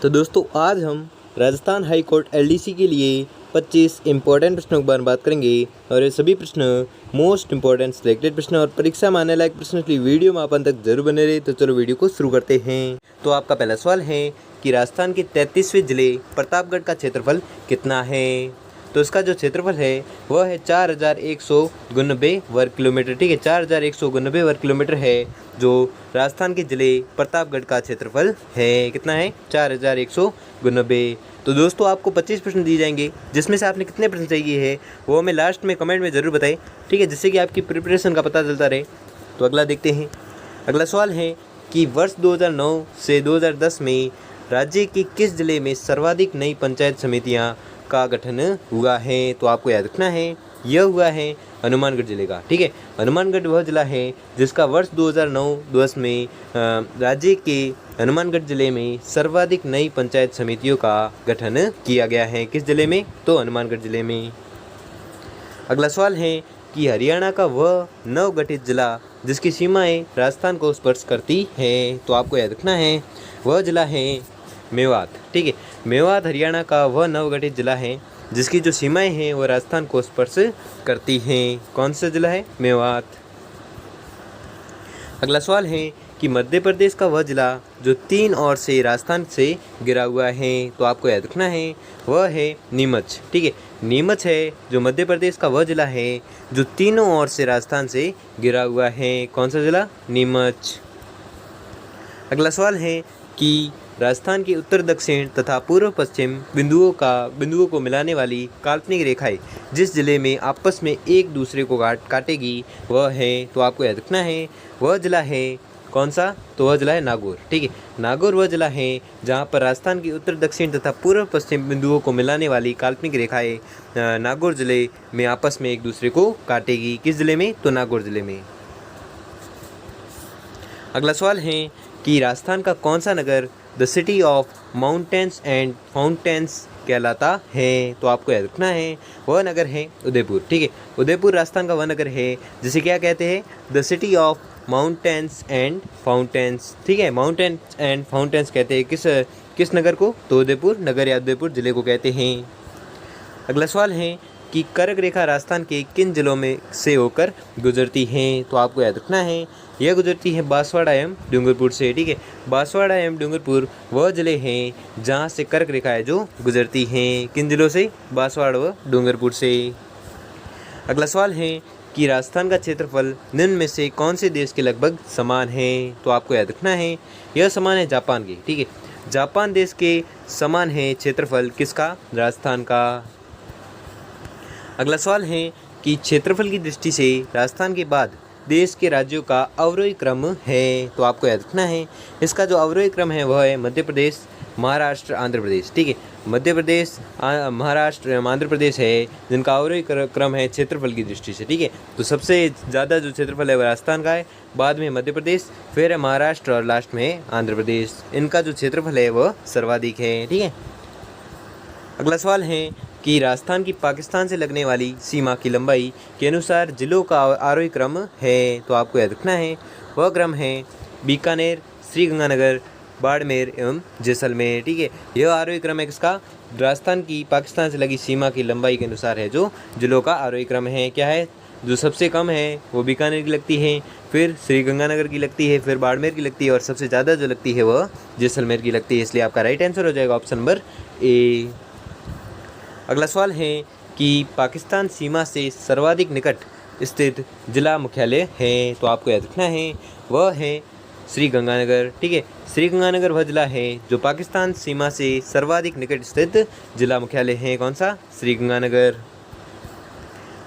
तो दोस्तों आज हम राजस्थान हाई कोर्ट एलडीसी के लिए 25 इंपॉर्टेंट प्रश्नों के बारे में बात करेंगे और ये सभी प्रश्न मोस्ट इंपॉर्टेंट सिलेक्टेड प्रश्न और परीक्षा में आने लायक प्रश्न, इसलिए वीडियो में आप अंत तक जरूर बने रहे। तो चलो वीडियो को शुरू करते हैं। तो आपका पहला सवाल है कि राजस्थान के 33वें जिले प्रतापगढ़ का क्षेत्रफल कितना है। तो इसका जो क्षेत्रफल है वह है 4192 वर्ग किलोमीटर। ठीक है, 4192 वर्ग किलोमीटर है जो राजस्थान के जिले प्रतापगढ़ का क्षेत्रफल है। कितना है? 4192। तो दोस्तों आपको 25 प्रश्न दिए जाएंगे, जिसमें से आपने कितने प्रश्न चाहिए है वो हमें लास्ट में कमेंट में ज़रूर बताएं। ठीक है, जिससे कि आपकी प्रिपरेशन का पता चलता रहे। तो अगला देखते हैं। अगला सवाल है कि वर्ष 2009 से 2010 में राज्य के किस जिले में सर्वाधिक नई पंचायत समितियां का गठन हुआ है। तो आपको याद रखना है यह हुआ है हनुमानगढ़ जिले का। ठीक है, हनुमानगढ़ वह जिला है जिसका वर्ष 2009-10 में राज्य के हनुमानगढ़ जिले में सर्वाधिक नई पंचायत समितियों का गठन किया गया है। किस जिले में? तो हनुमानगढ़ जिले में। अगला सवाल है कि हरियाणा का वह नवगठित जिला जिसकी सीमाएं राजस्थान को स्पर्श करती है। तो आपको याद रखना है वह जिला है मेवात। ठीक है, मेवात हरियाणा का वह नवगठित जिला है जिसकी जो सीमाएं हैं वह राजस्थान को स्पर्श करती हैं। कौन सा जिला है? मेवात। अगला सवाल है कि मध्य प्रदेश का वह जिला जो 3 ओर से राजस्थान से घिरा हुआ है। तो आपको याद रखना है वह है नीमच। ठीक है, नीमच है जो मध्य प्रदेश का वह जिला है जो तीनों ओर से राजस्थान से घिरा हुआ है। कौन सा जिला? नीमच। अगला सवाल है कि राजस्थान की उत्तर दक्षिण तथा पूर्व पश्चिम बिंदुओं को मिलाने वाली काल्पनिक रेखाएं जिस जिले में आपस में एक दूसरे को काटेगी वह है। तो आपको याद रखना है वह जिला है कौन सा? तो वह जिला है नागौर। ठीक है, नागौर वह जिला है जहां पर राजस्थान की उत्तर दक्षिण तथा पूर्व पश्चिम बिंदुओं को मिलाने वाली काल्पनिक रेखाएं नागौर जिले में आपस में एक दूसरे को काटेगी। किस जिले में? तो नागौर जिले में। अगला सवाल है कि राजस्थान का कौन सा नगर the city of mountains and fountains कहलाता है। तो आपको याद रखना है वह नगर है उदयपुर। ठीक है, उदयपुर राजस्थान का वह नगर है जिसे क्या कहते हैं? The city of mountains and fountains. ठीक है, माउंटेन्स एंड फाउंटेन्स कहते हैं किस नगर को? तो उदयपुर नगर या उदयपुर जिले को कहते हैं। अगला सवाल है कि कर्क रेखा राजस्थान के किन जिलों में से होकर गुजरती है। तो आपको याद रखना है यह गुजरती है बांसवाड़ा एवं डूंगरपुर से। ठीक है, बांसवाड़ा एवं डूंगरपुर वह जिले हैं जहां से कर्क रेखा है जो गुजरती हैं। किन जिलों से? बांसवाड़ा व डूंगरपुर से। अगला सवाल है कि राजस्थान का क्षेत्रफल निम्न में से कौन से देश के लगभग समान है। तो आपको याद रखना है यह समान है जापान के। ठीक है, जापान देश के समान है क्षेत्रफल किसका? राजस्थान का। अगला सवाल है कि क्षेत्रफल की दृष्टि से राजस्थान के बाद देश के राज्यों का अवरोही क्रम है। तो आपको याद रखना है इसका जो अवरोही क्रम है वह है मध्य प्रदेश, महाराष्ट्र, आंध्र प्रदेश। ठीक है, मध्य प्रदेश, महाराष्ट्र, आंध्र प्रदेश है जिनका अवरोही क्रम है क्षेत्रफल की दृष्टि से। ठीक है, तो सबसे ज़्यादा जो क्षेत्रफल है वह राजस्थान का है, बाद में मध्य प्रदेश, फिर है महाराष्ट्र और लास्ट में है आंध्र प्रदेश। इनका जो क्षेत्रफल है वह सर्वाधिक है। ठीक है, अगला सवाल है कि राजस्थान की पाकिस्तान से लगने वाली सीमा की लंबाई के अनुसार जिलों का आरोही क्रम है। तो आपको याद रखना है वह क्रम है बीकानेर, श्रीगंगानगर, बाड़मेर एवं जैसलमेर। ठीक है, यह आरोही क्रम है किसका? राजस्थान की पाकिस्तान से लगी सीमा की लंबाई के अनुसार है जो जिलों का आरोही क्रम है। क्या है? जो सबसे कम है वो बीकानेर की लगती है, फिर श्रीगंगानगर की लगती है, फिर बाड़मेर की लगती है और सबसे ज़्यादा जो लगती है वह जैसलमेर की लगती है। इसलिए आपका राइट आंसर हो जाएगा ऑप्शन नंबर ए। अगला सवाल है कि पाकिस्तान सीमा से सर्वाधिक निकट स्थित जिला मुख्यालय है। तो आपको याद रखना है वह है श्रीगंगानगर। ठीक है, श्रीगंगानगर वह जिला है जो पाकिस्तान सीमा से सर्वाधिक निकट स्थित जिला मुख्यालय है। कौन सा? श्रीगंगानगर।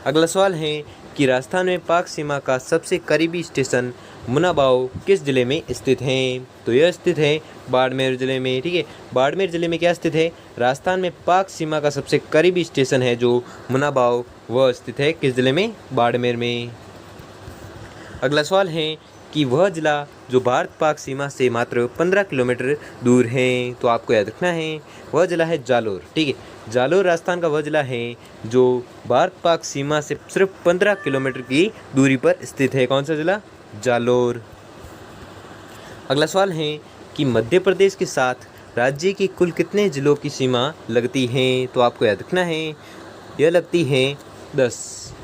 अगला सवाल है कि राजस्थान में पाक सीमा का सबसे करीबी स्टेशन मुनाबाव किस जिले में स्थित है। तो यह स्थित है बाड़मेर जिले में। ठीक है, बाड़मेर जिले में क्या स्थित है? राजस्थान में पाक सीमा का सबसे करीबी स्टेशन है जो मुनाबाव वह स्थित है किस जिले में? बाड़मेर में। अगला सवाल है कि वह जिला जो भारत पाक सीमा से मात्र 15 किलोमीटर दूर है। तो आपको याद रखना है वह जिला है जालोर। ठीक है, जालोर राजस्थान का वह जिला है जो भारत पाक सीमा से सिर्फ 15 किलोमीटर की दूरी पर स्थित है। कौन सा जिला? जालोर। अगला सवाल है कि मध्य प्रदेश के साथ राज्य की कुल कितने जिलों की सीमा लगती हैं? तो आपको याद रखना है, यह लगती है 10।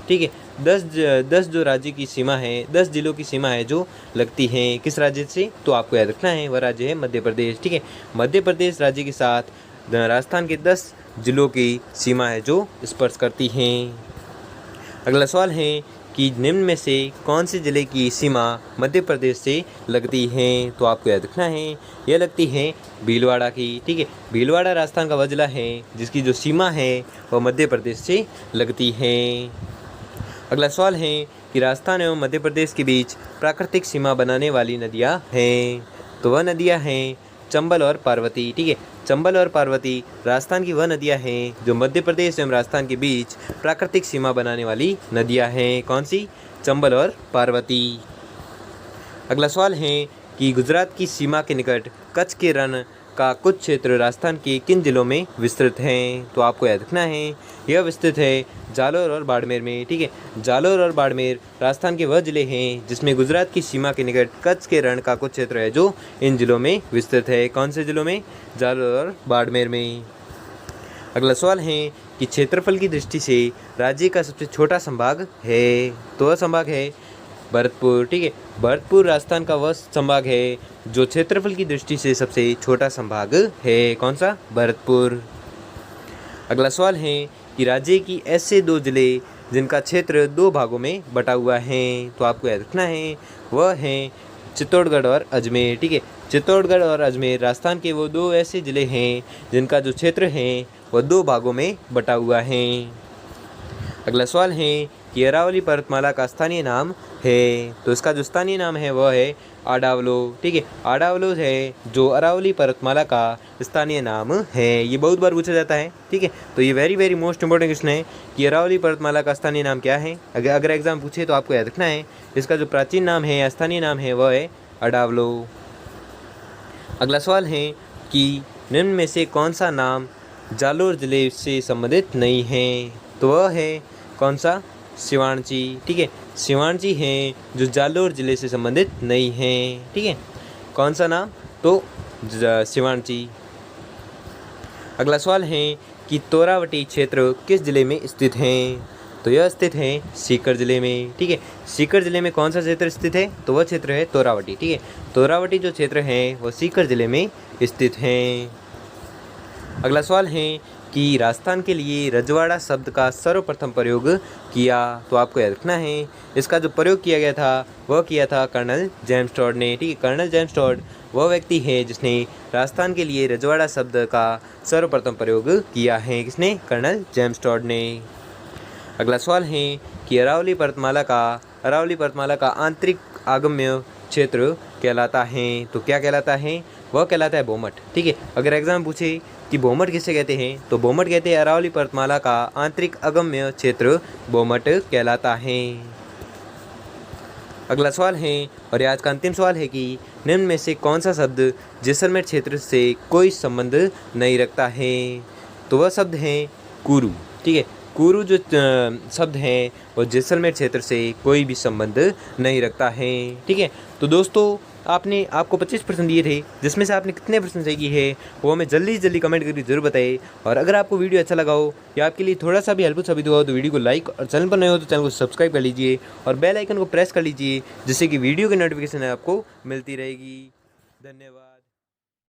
ठीक है, 10 जो राज्य की सीमा है, 10 जिलों की सीमा है जो लगती हैं किस राज्य से? तो आपको याद रखना है, वह राज्य है मध्य प्रदेश। ठीक है, मध्य प्रदेश राज्य के साथ राजस्थान के 10 जिलों की सीमा है जो स्पर्श करती हैं। अगला सवाल है कि निम्न में से कौन से जिले की सीमा मध्य प्रदेश से लगती है? तो आपको याद रखना है, यह लगती है भीलवाड़ा की। ठीक है, भीलवाड़ा राजस्थान का वह जिला है जिसकी जो सीमा है वह मध्य प्रदेश से लगती है। अगला सवाल है कि राजस्थान एवं मध्य प्रदेश के बीच प्राकृतिक सीमा बनाने वाली नदियाँ हैं। तो वह नदियाँ हैं चंबल और पार्वती। ठीक है, चंबल और पार्वती राजस्थान की वह नदियाँ हैं जो मध्य प्रदेश एवं राजस्थान के बीच प्राकृतिक सीमा बनाने वाली नदियाँ हैं। कौन सी? चंबल और पार्वती। अगला सवाल है कि गुजरात की सीमा के निकट कच्छ के रण का कुछ क्षेत्र राजस्थान के किन जिलों में विस्तृत हैं? तो आपको याद रखना है, यह विस्तृत है जालोर और बाड़मेर में। ठीक है, जालोर और बाड़मेर राजस्थान के वह जिले हैं जिसमें गुजरात की सीमा के निकट कच्छ के रण का कुछ क्षेत्र है जो इन जिलों में विस्तृत है। कौन से जिलों में? जालोर और बाड़मेर में। अगला सवाल है कि क्षेत्रफल की दृष्टि से राज्य का सबसे छोटा संभाग है। तो वह संभाग है भरतपुर। ठीक है, भरतपुर राजस्थान का वह संभाग है जो क्षेत्रफल की दृष्टि से सबसे छोटा संभाग है। कौन सा? भरतपुर। अगला सवाल है कि राज्य की ऐसे 2 जिले जिनका क्षेत्र 2 भागों में बटा हुआ है। तो आपको याद रखना है, वह है चित्तौड़गढ़ और अजमेर। ठीक है, चित्तौड़गढ़ और अजमेर राजस्थान के वो 2 ऐसे जिले हैं जिनका जो क्षेत्र है वह 2 भागों में बटा हुआ है। अगला सवाल है कि अरावली पर्वतमाला का स्थानीय नाम है। तो इसका जो स्थानीय नाम है वह है आडावलो। ठीक है, आडावलो है जो अरावली पर्वतमाला का स्थानीय नाम है। ये बहुत बार पूछा जाता है। ठीक है, तो ये वेरी मोस्ट इंपॉर्टेंट क्वेश्चन है कि अरावली पर्वतमाला का स्थानीय नाम क्या है। अगर एग्जाम पूछे तो आपको याद रखना है, इसका जो प्राचीन नाम है या स्थानीय नाम है वह है अडावलो। अगला सवाल है कि निम्न में से कौन सा नाम जालोर जिले से संबंधित नहीं है? तो वह है कौन सा? सिवाणची। ठीक है, सिवाणची है जो जालोर जिले से संबंधित नहीं है। ठीक है, कौन सा नाम? तो सिवाणची। अगला सवाल है कि तोरावटी क्षेत्र किस जिले में स्थित है? तो यह स्थित है सीकर जिले में। ठीक है, सीकर जिले में कौन सा क्षेत्र स्थित है? तो वह क्षेत्र है तोरावटी। ठीक है, तोरावटी जो क्षेत्र है वह सीकर जिले में स्थित है। अगला सवाल है कि राजस्थान के लिए रजवाड़ा शब्द का सर्वप्रथम प्रयोग किया। तो आपको याद रखना है, इसका जो प्रयोग किया गया था वह किया था कर्नल जेम्स टॉड ने। ठीक है, कर्नल जेम्स टॉड वह व्यक्ति है जिसने राजस्थान के लिए रजवाड़ा शब्द का सर्वप्रथम प्रयोग किया है। किसने? कर्नल जेम्स टॉड ने। अगला सवाल है कि अरावली पर्वतमाला का आंतरिक आगम्य क्षेत्र कहलाता है। तो क्या कहलाता है? वह कहलाता है भोमट। ठीक है, अगर एग्जाम पूछे कि भोमट किसे कहते हैं तो भोमट कहते हैं अरावली पर्वतमाला का आंतरिक अगम्य क्षेत्र भोमट कहलाता है। अगला सवाल है और आज का अंतिम सवाल है कि निम्न में से कौन सा शब्द जैसलमेर क्षेत्र से कोई संबंध नहीं रखता है? तो वह शब्द है कुरु। ठीक है, कुरु जो शब्द है वह जैसलमेर क्षेत्र से कोई भी संबंध नहीं रखता है। ठीक है, तो दोस्तों आपको 25% दिए थे, जिसमें से आपने कितने % सही की है वो हमें जल्दी कमेंट करके जरूर बताइए। और अगर आपको वीडियो अच्छा लगा हो या आपके लिए थोड़ा सा भी हेल्पफुल साबित हुआ हो तो वीडियो को लाइक और चैनल पर नए हो तो चैनल को सब्सक्राइब कर लीजिए और बेल आइकन को प्रेस कर लीजिए जिससे कि वीडियो की नोटिफिकेशन आपको मिलती रहेगी। धन्यवाद।